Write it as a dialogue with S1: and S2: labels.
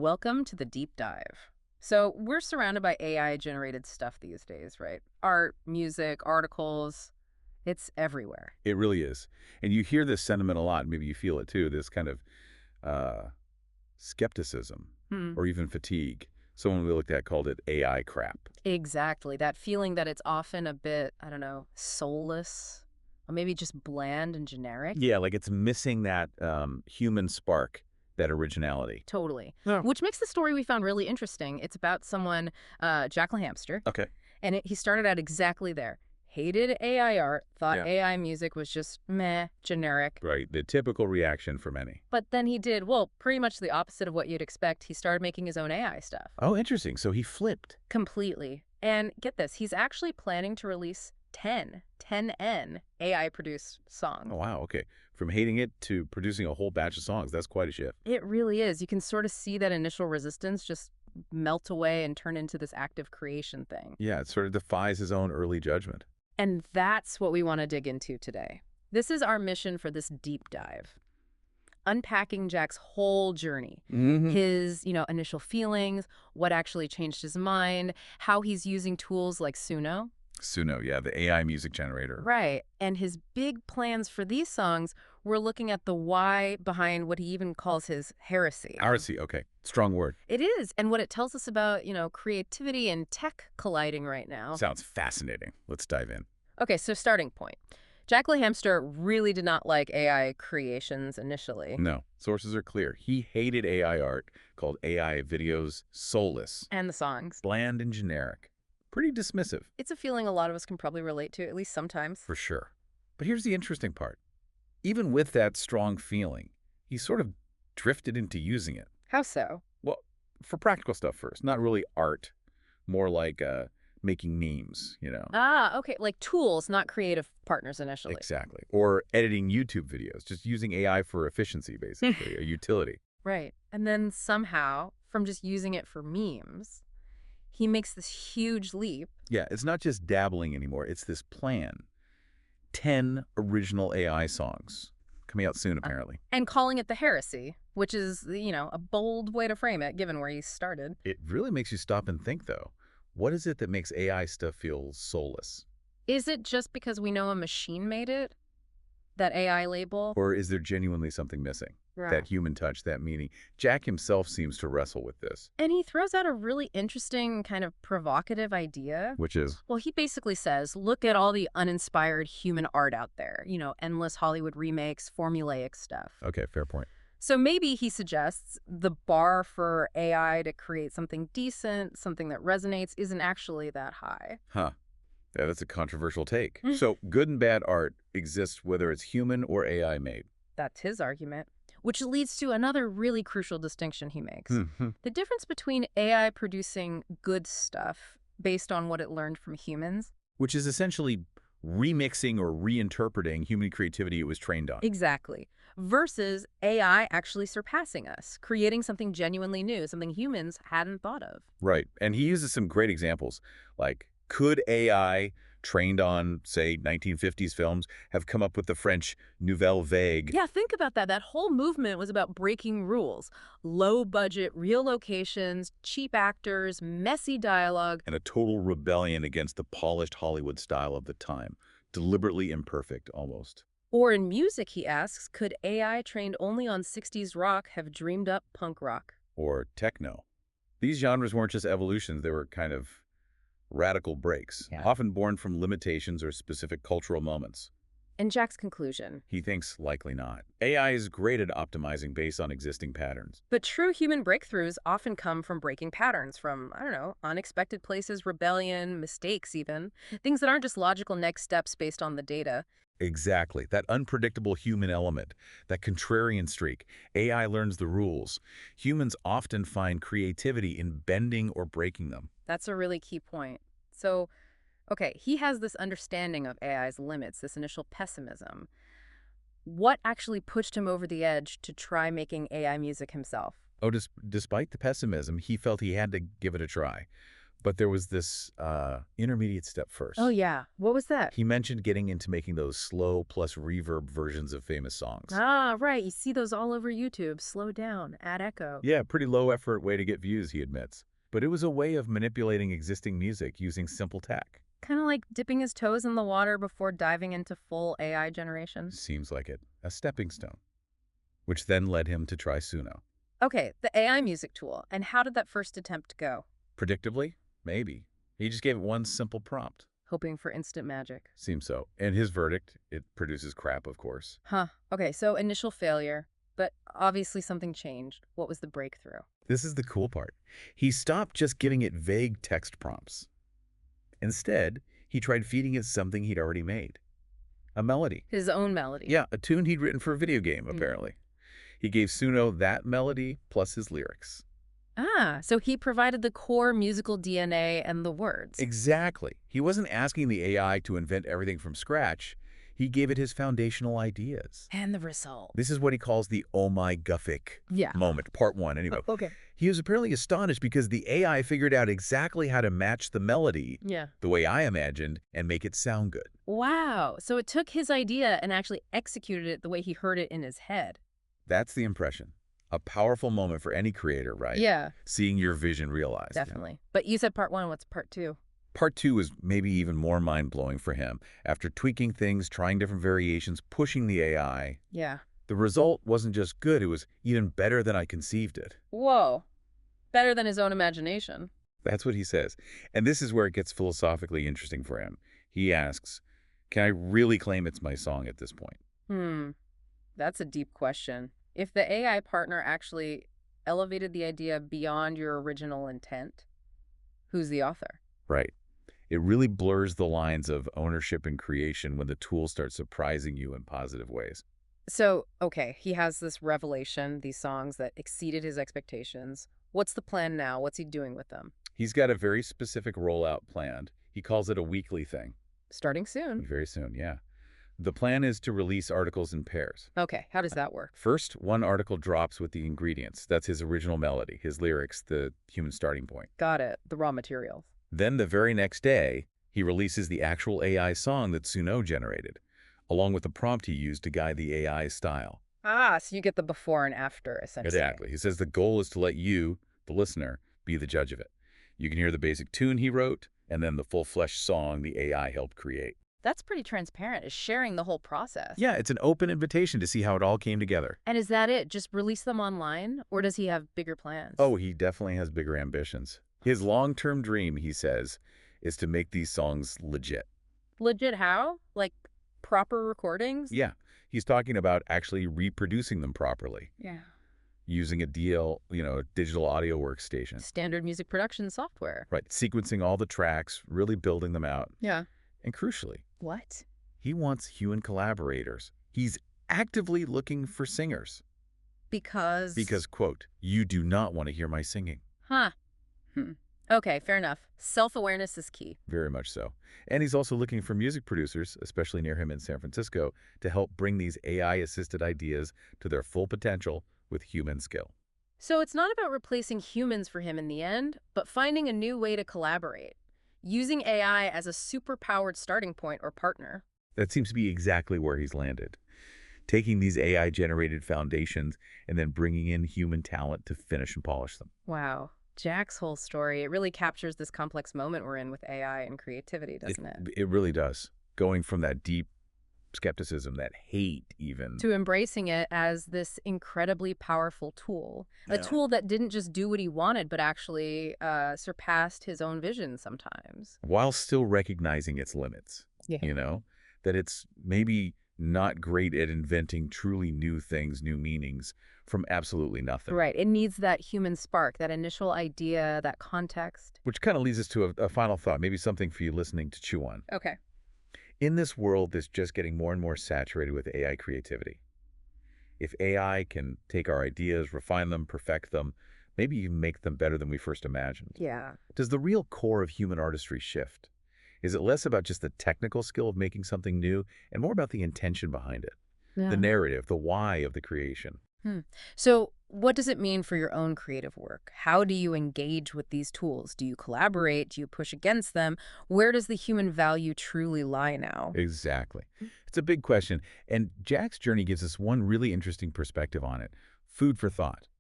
S1: Welcome to the deep dive. So, we're surrounded by AI-generated stuff these days, right? Art, music, articles, it's everywhere.
S2: It really is. And you hear this sentiment a lot, maybe you feel it too, this kind of uh, skepticism
S1: Hmm.
S2: or even fatigue. Someone we looked at called it AI crap.
S1: Exactly. That feeling that it's often a bit, I don't know, soulless, or maybe just bland and generic.
S2: Yeah, like it's missing that human spark, that originality.
S1: Totally.
S2: Yeah.
S1: Which makes the story we found really interesting. It's about someone, Jack LaHamster,
S2: Okay.
S1: and he started out exactly there. Hated AI art, thought
S2: Yeah.
S1: AI music was just meh, generic.
S2: Right. The typical reaction for many.
S1: But then he did, well, pretty much the opposite of what you'd expect. He started making his own AI stuff.
S2: Oh, interesting. So he flipped.
S1: Completely. And get this, he's actually planning to release 10 AI-produced songs.
S2: Oh, wow. Okay. From hating it to producing a whole batch of songs. That's quite a shift.
S1: It really is. You can sort of see that initial resistance just melt away and turn into this active creation thing.
S2: Yeah, it sort of defies his own early judgment.
S1: And that's what we want to dig into today. This is our mission for this deep dive. Unpacking Jack's whole journey, his, initial feelings, what actually changed his mind, how he's using tools like
S2: Suno, yeah, the AI music generator.
S1: Right. And his big plans for these songs, we're looking at the why behind what he even calls his heresy.
S2: Heresy, okay. Strong word.
S1: It is. And what it tells us about, creativity and tech colliding right now.
S2: Sounds fascinating. Let's dive in.
S1: Okay, so starting point. Jack LaHamster really did not like AI creations initially.
S2: No, sources are clear. He hated AI art, called AI videos soulless,
S1: And the songs.
S2: bland and generic. Pretty dismissive,
S1: It's a feeling a lot of us can probably relate to, at least sometimes.
S2: for sure. But here's the interesting part. Even with that strong feeling, he sort of drifted into using it.
S1: How so?
S2: Well, for practical stuff first, not really art, more like making memes,
S1: Ah, okay, like tools, not creative partners initially.
S2: Exactly. Or editing YouTube videos, just using AI for efficiency, basically, a utility.
S1: Right. And then somehow, from just using it for memes, he makes this huge leap.
S2: Yeah, it's not just dabbling anymore. It's this plan. 10 original AI songs coming out soon, apparently.
S1: And calling it the heresy, which is, a bold way to frame it, given where he started.
S2: It really makes you stop and think, though. What is it that makes AI stuff feel soulless?
S1: Is it just because we know a machine made it? That AI label?
S2: Or is there genuinely something missing?
S1: Right.
S2: That human touch, that meaning. Jack himself seems to wrestle with this.
S1: And he throws out a really interesting, kind of provocative idea.
S2: Which is?
S1: Well, he basically says, look at all the uninspired human art out there. Endless Hollywood remakes, formulaic stuff.
S2: Okay, fair point.
S1: So maybe he suggests the bar for AI to create something decent, something that resonates, isn't actually that high.
S2: Huh. Yeah, that's a controversial take. So good and bad art exists whether it's human or AI made.
S1: That's his argument. Which leads to another really crucial distinction he makes. The difference between AI producing good stuff based on what it learned from humans.
S2: Which is essentially remixing or reinterpreting human creativity it was trained on.
S1: Exactly. Versus AI actually surpassing us, creating something genuinely new, something humans hadn't thought of.
S2: Right. And he uses some great examples, like could AI trained on, say, 1950s films have come up with the French Nouvelle Vague?
S1: Yeah, think about that. That whole movement was about breaking rules. Low budget, real locations, cheap actors, messy dialogue.
S2: And a total rebellion against the polished Hollywood style of the time. Deliberately imperfect, almost.
S1: Or in music, he asks, could AI trained only on 60s rock have dreamed up punk rock?
S2: Or techno. These genres weren't just evolutions, they were kind of radical breaks, often born from limitations or specific cultural moments.
S1: And Jack's conclusion.
S2: He thinks likely not. AI is great at optimizing based on existing patterns.
S1: But true human breakthroughs often come from breaking patterns, from, unexpected places, rebellion, mistakes even. Things that aren't just logical next steps based on the data.
S2: Exactly. That unpredictable human element, that contrarian streak. AI learns the rules. Humans often find creativity in bending or breaking them.
S1: That's a really key point. So, okay, he has this understanding of AI's limits, this initial pessimism. What actually pushed him over the edge to try making AI music himself?
S2: Oh, despite the pessimism, he felt he had to give it a try. But there was this intermediate step
S1: Oh,
S2: first.
S1: yeah. What was that?
S2: He mentioned getting into making those slow plus reverb versions of famous songs.
S1: Ah, right. You see those all over YouTube. Slow down, add echo.
S2: Yeah, pretty low effort way to get views, he admits. But it was a way of manipulating existing music using simple tech.
S1: Kind of like dipping his toes in the water before diving into full AI generation.
S2: Seems like it. A stepping stone. Which then led him to try Suno.
S1: Okay, the AI music tool. And how did that first attempt go?
S2: Predictably? Maybe. He just gave it one simple prompt.
S1: Hoping for instant magic.
S2: Seems so. And his verdict, it produces crap, of course.
S1: Huh. Okay, so initial failure, but obviously something changed. What was the breakthrough?
S2: This is the cool part. He stopped just giving it vague text prompts. Instead, he tried feeding it something he'd already made. A melody.
S1: His own melody.
S2: Yeah, a tune he'd written for a video game, apparently. He gave Suno that melody plus his lyrics.
S1: Ah, so he provided the core musical DNA and the words.
S2: Exactly. He wasn't asking the AI to invent everything from scratch. He gave it his foundational ideas.
S1: And the result.
S2: This is what he calls the oh my guffic
S1: Yeah.
S2: moment, part one, anyway.
S1: Okay.
S2: He was apparently astonished because the AI figured out exactly how to match the melody
S1: Yeah.
S2: the way I imagined and make it sound good.
S1: Wow. So it took his idea and actually executed it the way he heard it in his head.
S2: That's the impression. A powerful moment for any creator, right?
S1: Yeah,
S2: Seeing your vision realized.
S1: definitely. But you said part one. What's part two?
S2: Part two was maybe even more mind-blowing for him. After tweaking things, trying different variations, pushing the AI,
S1: Yeah.
S2: the result wasn't just good, it was even better than I conceived it.
S1: Whoa. Better than his own imagination.
S2: That's what he says. And this is where it gets philosophically interesting for him. He asks, can I really claim it's my song at this point?
S1: That's a deep question. If the AI partner actually elevated the idea beyond your original intent, who's the author?
S2: Right. It really blurs the lines of ownership and creation when the tool starts surprising you in positive ways.
S1: So, okay, he has this revelation, these songs that exceeded his expectations. What's the plan now? What's he doing with them?
S2: He's got a very specific rollout planned. He calls it a weekly thing.
S1: Starting soon.
S2: Very soon, yeah. The plan is to release articles in pairs.
S1: Okay, how does that work?
S2: First, one article drops with the ingredients. That's his original melody, his lyrics, the human starting point.
S1: Got it, the raw materials.
S2: Then the very next day, he releases the actual AI song that Suno generated, along with the prompt he used to guide the AI's style.
S1: Ah, so you get the before and after, essentially.
S2: Exactly. He says the goal is to let you, the listener, be the judge of it. You can hear the basic tune he wrote, and then the full-fledged song the AI helped create.
S1: That's pretty transparent, is sharing the whole process.
S2: Yeah, it's an open invitation to see how it all came together.
S1: And is that it? Just release them online? Or does he have bigger plans?
S2: Oh, he definitely has bigger ambitions. His long-term dream, he says, is to make these songs legit.
S1: Legit how? Like proper recordings?
S2: Yeah, he's talking about actually reproducing them properly,
S1: Yeah.
S2: using a digital audio workstation.
S1: Standard music production software.
S2: Right, sequencing all the tracks, really building them out.
S1: Yeah.
S2: And crucially,
S1: What?
S2: he wants human collaborators. He's actively looking for singers.
S1: Because?
S2: Because, quote, you do not want to hear my singing.
S1: Huh. Okay, fair enough. Self-awareness is key.
S2: Very much so. And he's also looking for music producers, especially near him in San Francisco, to help bring these AI-assisted ideas to their full potential with human skill.
S1: So it's not about replacing humans for him in the end, but finding a new way to collaborate. Using AI as a super-powered starting point or partner.
S2: That seems to be exactly where he's landed. Taking these AI-generated foundations and then bringing in human talent to finish and polish them.
S1: Wow. Jack's whole story, it really captures this complex moment we're in with AI and creativity, doesn't it?
S2: It really does. Going from that deep skepticism, that hate even,
S1: To embracing it as this incredibly powerful tool. A tool that didn't just do what he wanted, but actually surpassed his own vision sometimes.
S2: while still recognizing its limits.
S1: Yeah.
S2: That it's maybe not great at inventing truly new things, new meanings from absolutely nothing.
S1: Right. It needs that human spark, that initial idea, that context.
S2: Which kind of leads us to a final thought, maybe something for you listening to chew on.
S1: Okay.
S2: In this world that's just getting more and more saturated with AI creativity, if AI can take our ideas, refine them, perfect them, maybe even make them better than we first imagined,
S1: Yeah.
S2: does the real core of human artistry shift? Is it less about just the technical skill of making something new and more about the intention behind it,
S1: Yeah.
S2: the narrative, the why of the creation?
S1: So what does it mean for your own creative work? How do you engage with these tools? Do you collaborate? Do you push against them? Where does the human value truly lie now?
S2: Exactly. It's a big question, and Jack's journey gives us one really interesting perspective on it. Food for thought.